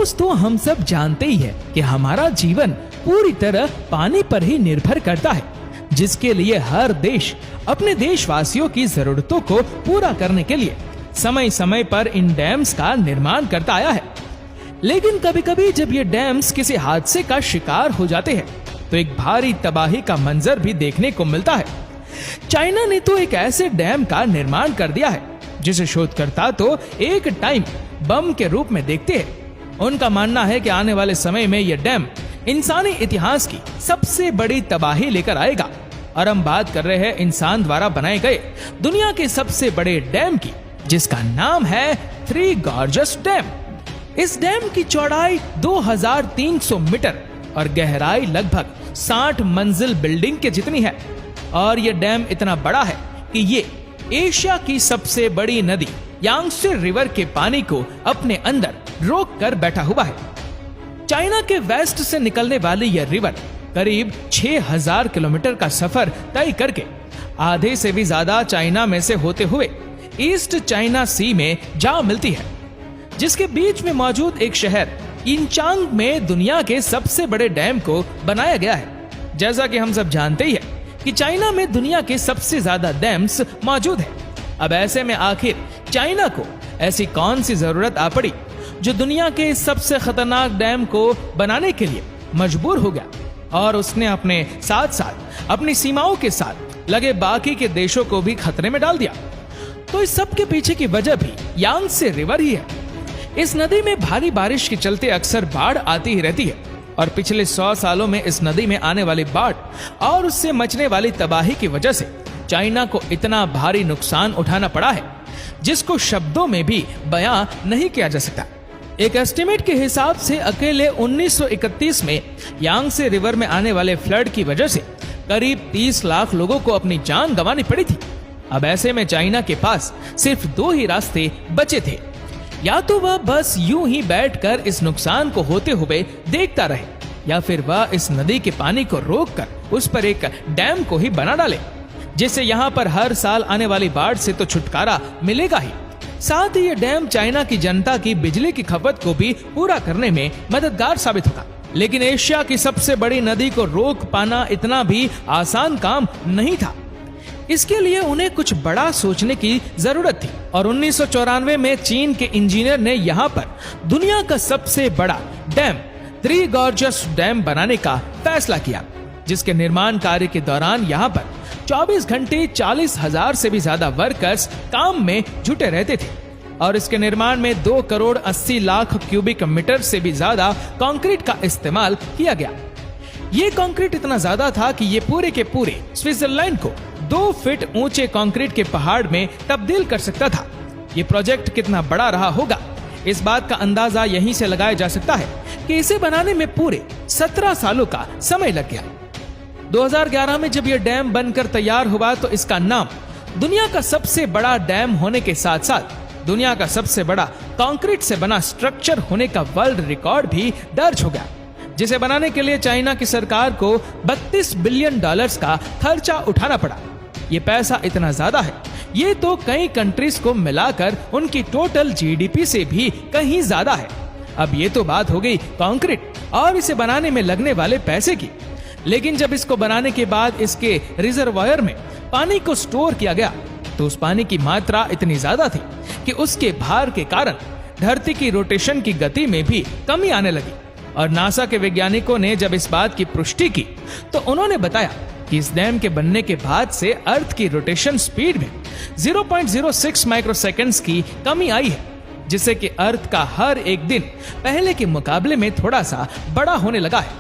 दोस्तों, हम सब जानते ही है कि हमारा जीवन पूरी तरह पानी पर ही निर्भर करता है, जिसके लिए हर देश अपने देशवासियों की जरूरतों को पूरा करने के लिए समय समय पर इन डैम्स का निर्माण करता आया है। लेकिन कभी कभी जब ये डैम्स किसी हादसे का शिकार हो जाते हैं तो एक भारी तबाही का मंजर भी देखने को मिलता है। चाइना ने तो एक ऐसे डैम का निर्माण कर दिया है जिसे शोधकर्ता तो एक टाइम बम के रूप में देखते हैं। उनका मानना है कि आने वाले समय में यह डैम इंसानी इतिहास की सबसे बड़ी तबाही लेकर आएगा। और हम बात कर रहे हैं इंसान द्वारा बनाए गए दुनिया के सबसे बड़े डैम की, जिसका नाम है थ्री गॉर्जस डैम। इस डैम की चौड़ाई 2300 मीटर और गहराई लगभग 60 मंजिल बिल्डिंग के जितनी है। और यह डैम इतना बड़ा है कि ये एशिया की सबसे बड़ी नदी यांगत्से रिवर के पानी को अपने अंदर रोक कर बैठा हुआ है। चाइना के वेस्ट से निकलने वाली यह रिवर करीब 6000 किलोमीटर का सफर तय करके आधे से भी ज्यादा चाइना में से होते हुए ईस्ट चाइना सी में जा मिलती है, जिसके बीच में मौजूद एक शहर यिनचांग में दुनिया के सबसे बड़े डैम को बनाया गया है। जैसा कि हम सब जानते ही है कि चाइना में दुनिया के सबसे ज्यादा डैम्स मौजूद है। अब ऐसे में आखिर चाइना को ऐसी कौन सी जरूरत आ पड़ी जो दुनिया के सबसे खतरनाक डैम को बनाने के लिए मजबूर हो गया, और उसने अपने साथ साथ अपनी सीमाओं के साथ लगे बाकी के देशों को भी खतरे में डाल दिया। तो इस सब के पीछे की वजह भी यांगत्से रिवर ही है। इस नदी में भारी बारिश के चलते अक्सर बाढ़ आती ही रहती है, और पिछले 100 सालों में इस नदी में आने वाली बाढ़ और उससे मचने वाली तबाही की वजह से चाइना को इतना भारी नुकसान उठाना पड़ा है जिसको शब्दों में भी बयां नहीं किया जा सकता। एक एस्टिमेट के हिसाब से अकेले 1931 में यांगत्से रिवर में आने वाले फ्लड की वजह से करीब 30 लाख लोगों को अपनी जान गंवानी पड़ी थी। अब ऐसे में चाइना के पास सिर्फ 2 ही रास्ते बचे थे, या तो वह बस यूं ही बैठकर इस नुकसान को होते हुए देखता रहे, या फिर वह इस नदी के पानी को रोककर उस पर एक डैम को ही बना डाले, जिससे यहाँ पर हर साल आने वाली बाढ़ से तो छुटकारा मिलेगा ही, साथ ही ये डैम चाइना की जनता की बिजली की खपत को भी पूरा करने में मददगार साबित होगा। लेकिन एशिया की सबसे बड़ी नदी को रोक पाना इतना भी आसान काम नहीं था। इसके लिए उन्हें कुछ बड़ा सोचने की जरूरत थी, और 1994 में चीन के इंजीनियर ने यहाँ पर दुनिया का सबसे बड़ा डैम थ्री गॉर्जस डैम बनाने का फैसला किया, जिसके निर्माण कार्य के दौरान यहाँ पर 24 घंटे 40,000 से भी ज्यादा वर्कर्स काम में जुटे रहते थे, और इसके निर्माण में 2 करोड़ 80 लाख क्यूबिक मीटर से भी ज्यादा कंक्रीट का इस्तेमाल किया गया। ये कंक्रीट इतना ज्यादा था कि ये पूरे के पूरे स्विट्जरलैंड को 2 फीट ऊंचे कंक्रीट के पहाड़ में तब्दील कर सकता था। ये प्रोजेक्ट कितना बड़ा रहा होगा, इस बात का अंदाजा यहीं से लगाया जा सकता है कि इसे बनाने में पूरे 17 सालों का समय लग गया। 2011 में जब यह डैम बनकर तैयार हुआ तो इसका नाम दुनिया का सबसे बड़ा डैम होने के साथ साथ दुनिया का सबसे बड़ा कंक्रीट से बना स्ट्रक्चर होने का वर्ल्ड रिकॉर्ड भी दर्ज हो गया, जिसे बनाने के लिए चाइना की सरकार को $32 बिलियन का खर्चा उठाना पड़ा। ये पैसा इतना ज्यादा है, ये तो कई कंट्रीज को मिलाकर उनकी टोटल जीडीपी से भी कहीं ज्यादा है। अब ये तो बात हो गई कंक्रीट और इसे बनाने में लगने वाले पैसे की, लेकिन जब इसको बनाने के बाद इसके रिजर्वायर में पानी को स्टोर किया गया तो उस पानी की मात्रा इतनी ज्यादा थी कि उसके भार के कारण धरती की रोटेशन की गति में भी कमी आने लगी। और नासा के वैज्ञानिकों ने जब इस बात की पुष्टि की तो उन्होंने बताया कि इस डैम के बनने के बाद से अर्थ की रोटेशन स्पीड में 0.06 माइक्रोसेकंड्स की कमी आई है, जिससे कि अर्थ का हर एक दिन पहले के मुकाबले में थोड़ा सा बड़ा होने लगा है।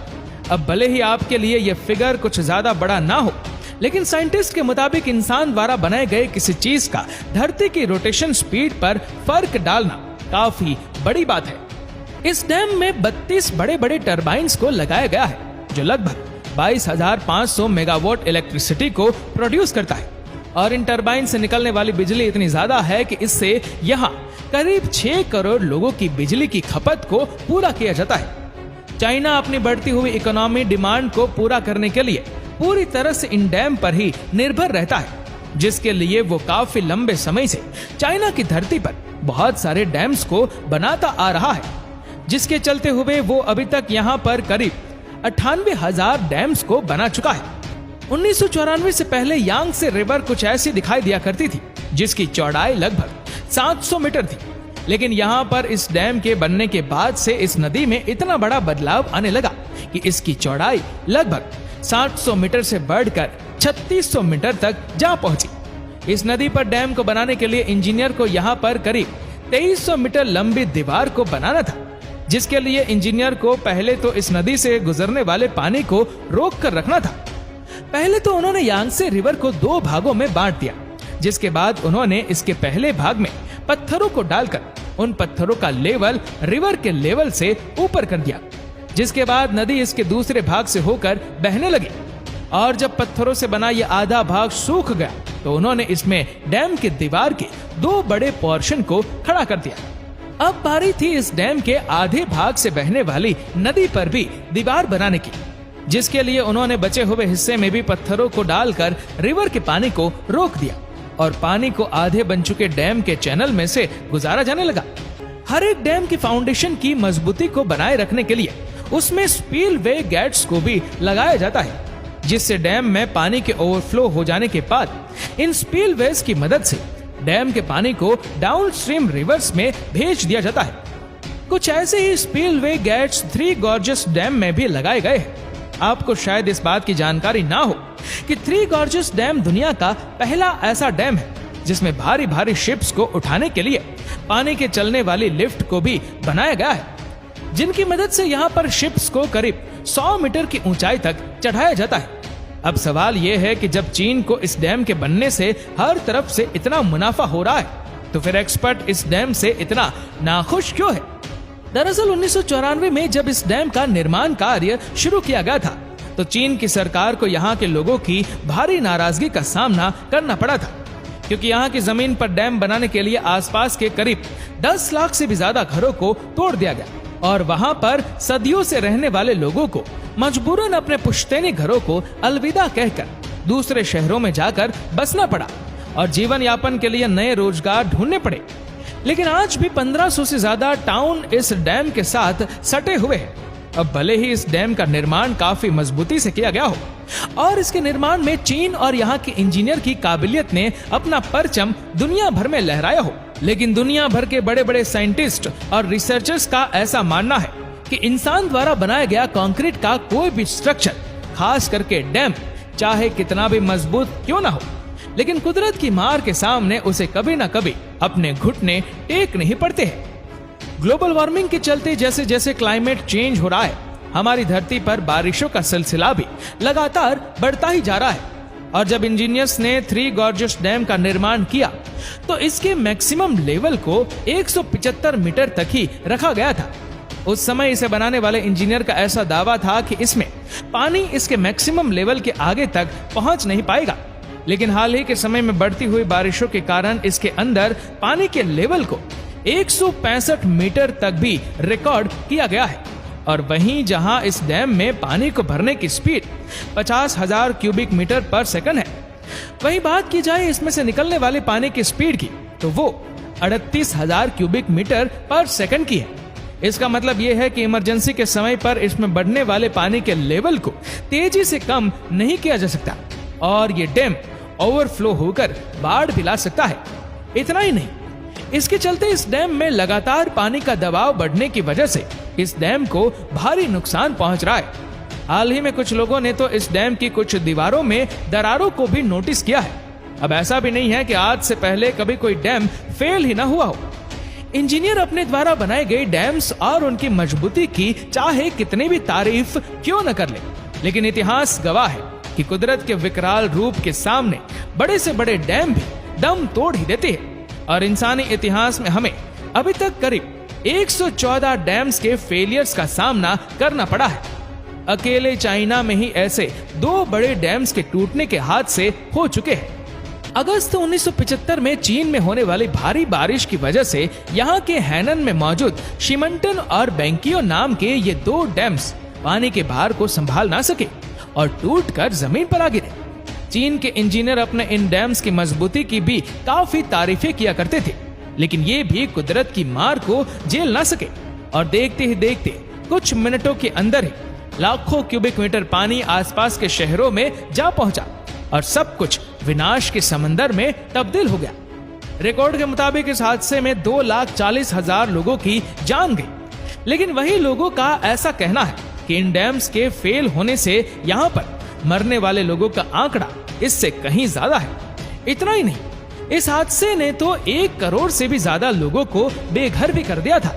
अब भले ही आपके लिए यह फिगर कुछ ज्यादा बड़ा ना हो, लेकिन साइंटिस्ट के मुताबिक इंसान द्वारा बनाए गए किसी चीज का धरती की रोटेशन स्पीड पर फर्क डालना काफी बड़ी बात है। इस डैम में 32 बड़े बड़े टरबाइन्स को लगाया गया है, जो लगभग 22,500 मेगावाट इलेक्ट्रिसिटी को प्रोड्यूस करता है। और इन टरबाइन से निकलने वाली बिजली इतनी ज्यादा है कि इससे यहाँ करीब 6 करोड़ लोगों की बिजली की खपत को पूरा किया जाता है। चाइना अपनी बढ़ती हुई इकोनॉमी डिमांड को पूरा करने के लिए पूरी तरह से इन डैम पर ही निर्भर रहता है, जिसके लिए वो काफी लंबे समय से चाइना की धरती पर बहुत सारे डैम्स को बनाता आ रहा है। जिसके चलते हुए वो अभी तक यहाँ पर करीब 98,000 डैम्स को बना चुका है। 1994 से पहले यांगत्से रिवर कुछ ऐसी दिखाई दिया करती थी, जिसकी चौड़ाई लगभग 700 मीटर थी। लेकिन यहाँ पर इस डैम के बनने के बाद से इस नदी में इतना बड़ा बदलाव आने लगा कि इसकी चौड़ाई लगभग 700 मीटर से बढ़कर 3600 मीटर तक जा पहुंची। इस नदी पर डैम को बनाने के लिए इंजीनियर को यहाँ पर करीब 2300 मीटर लंबी दीवार को बनाना था, जिसके लिए इंजीनियर को पहले तो इस नदी से गुजरने वाले पानी को रोक कर रखना था। पहले तो उन्होंने यांगत्से रिवर को 2 भागों में बांट दिया, जिसके बाद उन्होंने इसके पहले भाग में पत्थरों को डालकर उन पत्थरों का लेवल रिवर के लेवल से ऊपर कर दिया, जिसके बाद नदी इसके दूसरे भाग से होकर बहने लगी। और जब पत्थरों से बना यह आधा भाग सूख गया तो उन्होंने इसमें डैम की दीवार के 2 बड़े पोर्शन को खड़ा कर दिया। अब बारी थी इस डैम के आधे भाग से बहने वाली नदी पर भी दीवार बनाने की, जिसके लिए उन्होंने बचे हुए हिस्से में भी पत्थरों को डालकर रिवर के पानी को रोक दिया और पानी को आधे बन चुके डैम के चैनल में से गुजारा जाने लगा। हर एक डैम की फाउंडेशन की मजबूती को बनाए रखने के लिए उसमें स्पिलवे गेट्स को भी लगाया जाता है, जिससे डैम में पानी के ओवरफ्लो हो जाने के बाद इन स्पिलवेज की मदद से डैम के पानी को डाउनस्ट्रीम रिवर्स में भेज दिया जाता है। कुछ ऐसे ही spillway gates Three Gorges Dam में भी लगाए गए हैं। आपको शायद इस बात की जानकारी ना हो कि थ्री गॉर्जेस डैम दुनिया का पहला ऐसा डैम है जिसमें भारी भारी शिप्स को उठाने के लिए पानी के चलने वाली लिफ्ट को भी बनाया गया है, जिनकी मदद से यहाँ पर शिप्स को करीब 100 मीटर की ऊंचाई तक चढ़ाया जाता है। अब सवाल यह है कि जब चीन को इस डैम के बनने से हर तरफ से इतना मुनाफा हो रहा है, तो फिर एक्सपर्ट इस डैम से इतना नाखुश क्यों है? दरअसल 1994 में जब इस डैम का निर्माण कार्य शुरू किया गया था, तो चीन की सरकार को यहाँ के लोगों की भारी नाराजगी का सामना करना पड़ा था, क्योंकि यहाँ की जमीन पर डैम बनाने के लिए आसपास के करीब 10 लाख से भी ज्यादा घरों को तोड़ दिया गया और वहाँ पर सदियों से रहने वाले लोगों को मजबूरन अपने पुश्तैनी घरों को अलविदा कहकर दूसरे शहरों में जाकर बसना पड़ा और जीवन यापन के लिए नए रोजगार ढूंढने पड़े। लेकिन आज भी 1500 से ज्यादा टाउन इस डैम के साथ सटे हुए हैं। अब भले ही इस डैम का निर्माण काफी मजबूती से किया गया हो और इसके निर्माण में चीन और यहाँ के इंजीनियर की काबिलियत ने अपना परचम दुनिया भर में लहराया हो, लेकिन दुनिया भर के बड़े बड़े साइंटिस्ट और रिसर्चर्स का ऐसा मानना है कि इंसान द्वारा बनाया गया कंक्रीट का कोई भी स्ट्रक्चर, खास करके डैम, चाहे कितना भी मजबूत क्यों ना हो, लेकिन कुदरत की मार के सामने उसे कभी ना कभी अपने घुटने टेक नहीं पड़ते हैं। ग्लोबल वार्मिंग के चलते जैसे जैसे क्लाइमेट चेंज हो रहा है, हमारी धरती पर बारिशों का सिलसिला भी लगातार बढ़ता ही जा रहा है। और जब इंजीनियर्स ने थ्री गॉर्जेस डैम का निर्माण किया तो इसके मैक्सिमम लेवल को 175 मीटर तक ही रखा गया था। उस समय इसे बनाने वाले इंजीनियर का ऐसा दावा था कि इसमें पानी इसके मैक्सिमम लेवल के आगे तक पहुंच नहीं पाएगा, लेकिन हाल ही के समय में बढ़ती हुई बारिशों के कारण इसके अंदर पानी के लेवल को 165 मीटर तक भी रिकॉर्ड किया गया है। और वहीं जहां इस डैम में पानी को भरने की स्पीड 50,000 क्यूबिक मीटर पर सेकंड है, वहीं बात की जाए इसमें से निकलने वाले पानी की स्पीड की, तो वो 38,000 क्यूबिक मीटर पर सेकंड की है। इसका मतलब यह है कि इमरजेंसी के समय पर इसमें बढ़ने वाले पानी के लेवल को तेजी से कम नहीं किया जा सकता और ये डैम ओवरफ्लो होकर बाढ़ भी ला सकता है। इतना ही नहीं, इसके चलते इस डैम में लगातार पानी का दबाव बढ़ने की वजह से इस डैम को भारी नुकसान पहुंच रहा है। हाल ही में कुछ लोगों ने तो इस डैम की कुछ दीवारों में दरारों को भी नोटिस किया है। अब ऐसा भी नहीं है कि आज से पहले कभी कोई डैम फेल ही ना हुआ हो। इंजीनियर अपने द्वारा बनाए गए डैम्स और उनकी मजबूती की चाहे कितनी भी तारीफ क्यों न कर ले, लेकिन इतिहास गवाह है कि कुदरत के विकराल रूप के सामने बड़े से बड़े डैम भी दम तोड़ ही देते हैं। और इंसानी इतिहास में हमें अभी तक करीब 114 डैम्स के फेलियर्स का सामना करना पड़ा है। अकेले चाइना में ही ऐसे 2 बड़े डैम्स के टूटने के हादसे हो चुके हैं। अगस्त 1975 में चीन में होने वाली भारी बारिश की वजह से यहाँ के हैनन में मौजूद शिमंटन और बेंकियो नाम के ये 2 डैम्स पानी के भार को संभाल ना सके और टूटकर जमीन पर आ गिरे। चीन के इंजीनियर अपने इन डैम्स की मजबूती की भी काफी तारीफें किया करते थे, लेकिन ये भी कुदरत की मार को झेल ना सके और देखते ही देखते कुछ मिनटों के अंदर ही लाखों क्यूबिक मीटर पानी आसपास के शहरों में जा पहुंचा और सब कुछ विनाश के समंदर में तब्दील हो गया। रिकॉर्ड के मुताबिक इस हादसे में 2,40,000 लोगों की जान गई। लेकिन वही लोगों का ऐसा कहना है कि इन डैम्स के फेल होने से यहाँ पर मरने वाले लोगों का आंकड़ा इससे कहीं ज्यादा है। इतना ही नहीं, इस हादसे ने तो 1 करोड़ से भी ज्यादा लोगों को बेघर भी कर दिया था।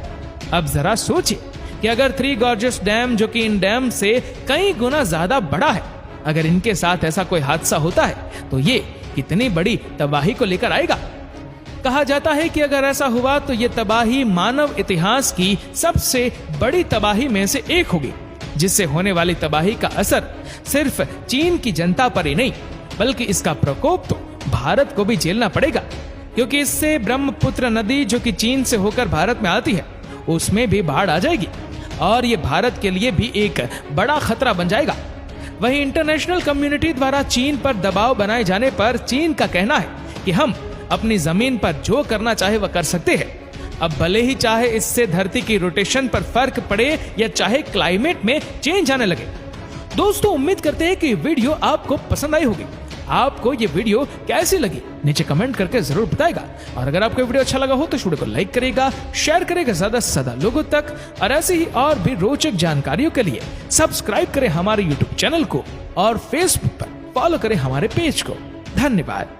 अब जरा सोचिए कि अगर थ्री गॉर्जियस डैम, जो कि इन डैम से कई गुना ज्यादा बड़ा है, अगर इनके साथ ऐसा कोई हादसा होता है तो ये कितनी बड़ी तबाही को लेकर आएगा। कहा जाता है कि अगर ऐसा हुआ तो ये तबाही मानव इतिहास की सबसे बड़ी तबाही में से एक होगी, जिससे होने वाली तबाही का असर सिर्फ चीन की जनता पर ही नहीं, बल्कि इसका प्रकोप तो भारत को भी झेलना पड़ेगा, क्योंकि इससे ब्रह्मपुत्र नदी, जो कि चीन से होकर भारत में आती है, उसमें भी बाढ़ आ जाएगी और ये भारत के लिए भी एक बड़ा खतरा बन जाएगा। वहीं इंटरनेशनल कम्युनिटी द्वारा चीन पर दबाव बनाए जाने पर चीन का कहना है कि हम अपनी जमीन पर जो करना चाहे वह कर सकते हैं। अब भले ही चाहे इससे धरती की रोटेशन पर फर्क पड़े या चाहे क्लाइमेट में चेंज आने लगे। दोस्तों, उम्मीद करते हैं कि वीडियो आपको पसंद आई होगी। आपको ये वीडियो कैसी लगी नीचे कमेंट करके जरूर बताएगा। और अगर आपको वीडियो अच्छा लगा हो तो वीडियो को लाइक करेगा, शेयर करेगा ज्यादा से ज्यादा लोगों तक, और ऐसे ही और भी रोचक जानकारियों के लिए सब्सक्राइब करें हमारे यूट्यूब चैनल को और फेसबुक पर फॉलो करें हमारे पेज को। धन्यवाद।